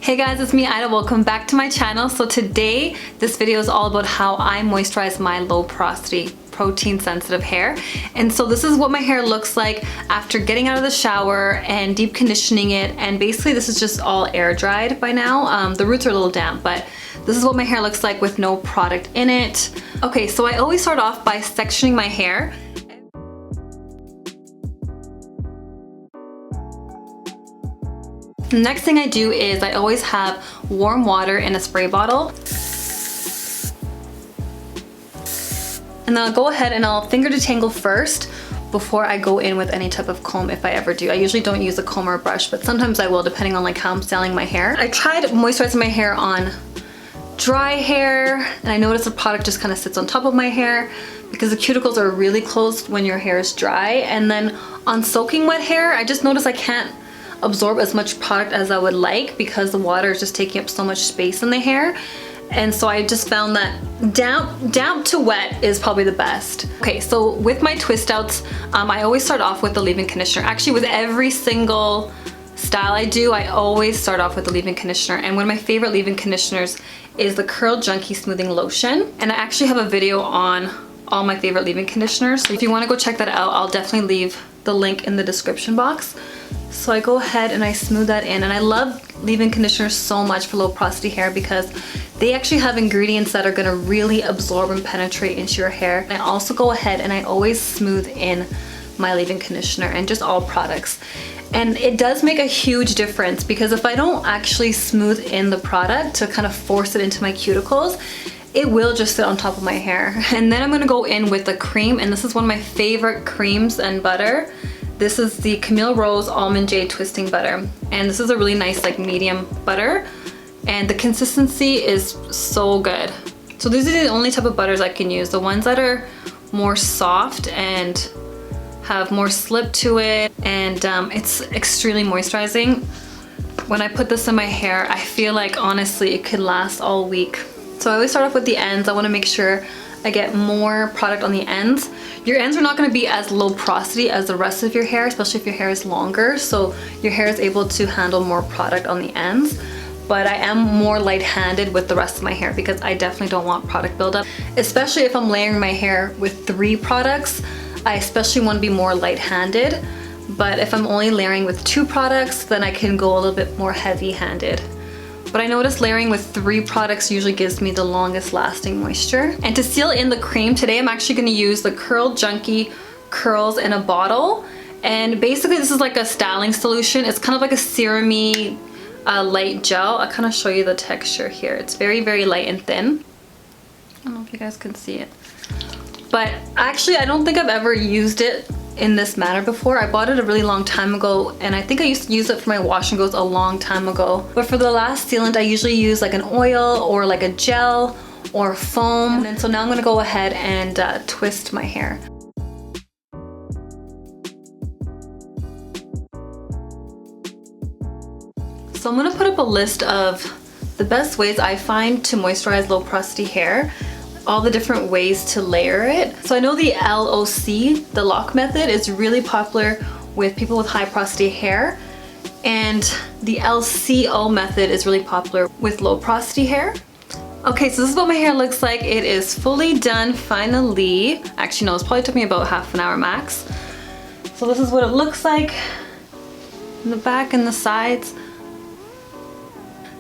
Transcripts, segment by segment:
Hey guys, it's me Ida. Welcome back to my channel. So today this video is all about how I moisturize my low porosity protein sensitive hair. And so this is what my hair looks like after getting out of the shower and deep conditioning it, and basically this is just all air dried by now. The roots are a little damp, but this is what my hair looks like with no product in it. Okay, so I always start off by sectioning my hair. The next thing I do is I always have warm water in a spray bottle. And then I'll go ahead and I'll finger detangle first before I go in with any type of comb, if I ever do. I usually don't use a comb or a brush, but sometimes I will, depending on like how I'm styling my hair. I tried moisturizing my hair on dry hair, and I noticed the product just kind of sits on top of my hair because the cuticles are really closed when your hair is dry. And then on soaking wet hair, I just noticed I can't absorb as much product as I would like because the water is just taking up so much space in the hair. And so I just found that damp to wet is probably the best. Okay, so with my twist outs, I always start off with the leave-in conditioner. Actually, with every single style I do, I always start off with the leave-in conditioner. And one of my favorite leave-in conditioners is the Curl Junkie Smoothing Lotion. And I actually have a video on all my favorite leave-in conditioners. So if you want to go check that out, I'll definitely leave the link in the description box. So I go ahead and I smooth that in, and I love leave-in conditioners so much for low porosity hair because they actually have ingredients that are gonna really absorb and penetrate into your hair. And I also go ahead and I always smooth in my leave-in conditioner and just all products. And it does make a huge difference because if I don't actually smooth in the product to kind of force it into my cuticles, it will just sit on top of my hair. And then I'm gonna go in with the cream, and this is one of my favorite creams and butter. This is the Camille Rose Almond Jade Twisting Butter. And this is a really nice like medium butter. And the consistency is so good. So these are the only type of butters I can use. The ones that are more soft and have more slip to it. And it's extremely moisturizing. When I put this in my hair, I feel like honestly it could last all week. So I always start off with the ends. I wanna make sure I get more product on the ends. Your ends are not going to be as low porosity as the rest of your hair, especially if your hair is longer, so your hair is able to handle more product on the ends. But I am more light-handed with the rest of my hair because I definitely don't want product buildup. Especially if I'm layering my hair with 3 products, I especially want to be more light-handed. But if I'm only layering with 2 products, then I can go a little bit more heavy-handed. But I noticed layering with 3 products usually gives me the longest lasting moisture. And to seal in the cream, today I'm actually going to use the Curl Junkie Curls in a Bottle. And basically this is like a styling solution. It's kind of like a serum-y light gel. I'll kind of show you the texture here. It's very, very light and thin. I don't know if you guys can see it. But actually I don't think I've ever used it in this manner before. I bought it a really long time ago, and I think I used to use it for my wash and goes a long time ago. But for the last sealant, I usually use like an oil or like a gel or foam. And then so now I'm gonna go ahead and twist my hair. So I'm gonna put up a list of the best ways I find to moisturize low porosity hair. All the different ways to layer it. So I know the LOC, the lock method, is really popular with people with high porosity hair, and the LCO method is really popular with low porosity hair. Okay, so this is what my hair looks like. It is fully done finally. Actually no, it's probably took me about half an hour max. So this is what it looks like in the back and the sides.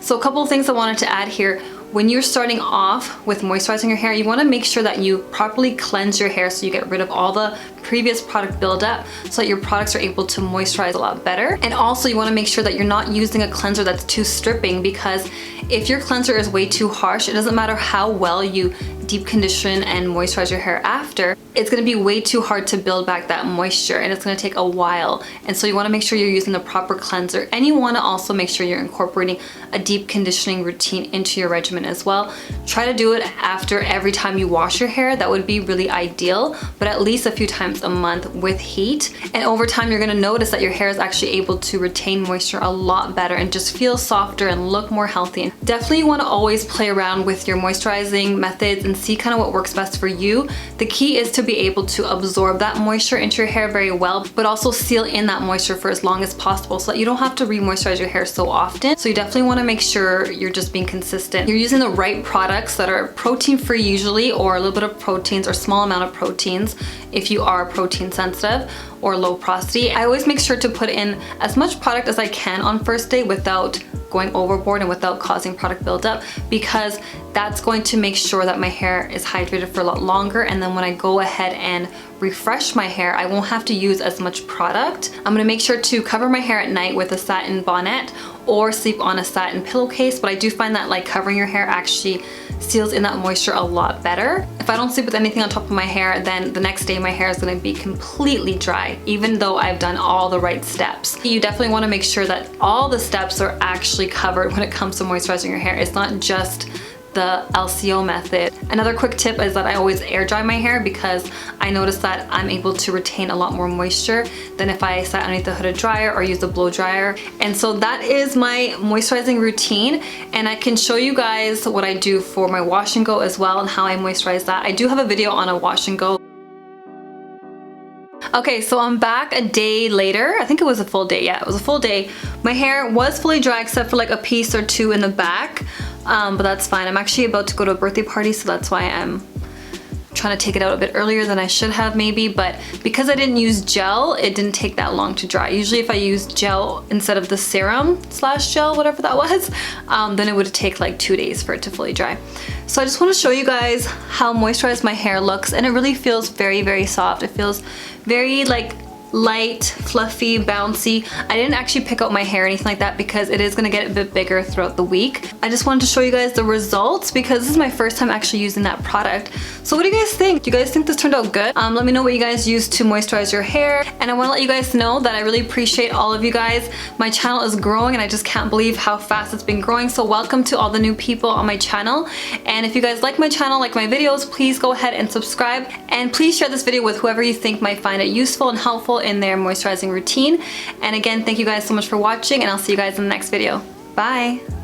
So a couple of things I wanted to add here. When you're starting off with moisturizing your hair, you want to make sure that you properly cleanse your hair so you get rid of all the previous product buildup so that your products are able to moisturize a lot better. And also you want to make sure that you're not using a cleanser that's too stripping, because if your cleanser is way too harsh, it doesn't matter how well you deep condition and moisturize your hair after, it's going to be way too hard to build back that moisture, and it's going to take a while. And so you want to make sure you're using the proper cleanser, and you want to also make sure you're incorporating a deep conditioning routine into your regimen as well. Try to do it after every time you wash your hair. That would be really ideal, but at least a few times times a month with heat. And over time, you're gonna notice that your hair is actually able to retain moisture a lot better and just feel softer and look more healthy. Definitely wanna always play around with your moisturizing methods and see kind of what works best for you. The key is to be able to absorb that moisture into your hair very well, but also seal in that moisture for as long as possible so that you don't have to re-moisturize your hair so often. So you definitely wanna make sure you're just being consistent. You're using the right products that are protein-free usually, or a little bit of proteins or small amount of proteins if you are protein sensitive or low porosity. I always make sure to put in as much product as I can on first day without going overboard and without causing product buildup, because that's going to make sure that my hair is hydrated for a lot longer, and then when I go ahead and refresh my hair, I won't have to use as much product. I'm gonna make sure to cover my hair at night with a satin bonnet or sleep on a satin pillowcase, but I do find that like covering your hair actually seals in that moisture a lot better. If I don't sleep with anything on top of my hair, then the next day my hair is gonna be completely dry, even though I've done all the right steps. You definitely wanna make sure that all the steps are actually covered when it comes to moisturizing your hair. It's not just the LCO method. Another quick tip is that I always air dry my hair, because I notice that I'm able to retain a lot more moisture than if I sat underneath the hooded dryer or use a blow dryer. And so that is my moisturizing routine, and I can show you guys what I do for my wash and go as well and how I moisturize that. I do have a video on a wash and go. Okay, so I'm back a day later. I think it was a full day. Yeah, it was a full day. My hair was fully dry except for like a piece or two in the back, but that's fine. I'm actually about to go to a birthday party, so that's why I'm trying to take it out a bit earlier than I should have maybe, but because I didn't use gel, it didn't take that long to dry. Usually if I use gel instead of the serum slash gel, whatever that was, then it would take like 2 days for it to fully dry. So I just want to show you guys how moisturized my hair looks, and it really feels very, very soft. It feels very like light, fluffy, bouncy. I didn't actually pick out my hair or anything like that because it is gonna get a bit bigger throughout the week. I just wanted to show you guys the results because this is my first time actually using that product. So what do you guys think? Do you guys think this turned out good? Let me know what you guys use to moisturize your hair. And I wanna let you guys know that I really appreciate all of you guys. My channel is growing and I just can't believe how fast it's been growing. So welcome to all the new people on my channel. And if you guys like my channel, like my videos, please go ahead and subscribe. And please share this video with whoever you think might find it useful and helpful in their moisturizing routine. And again, thank you guys so much for watching, and I'll see you guys in the next video. Bye!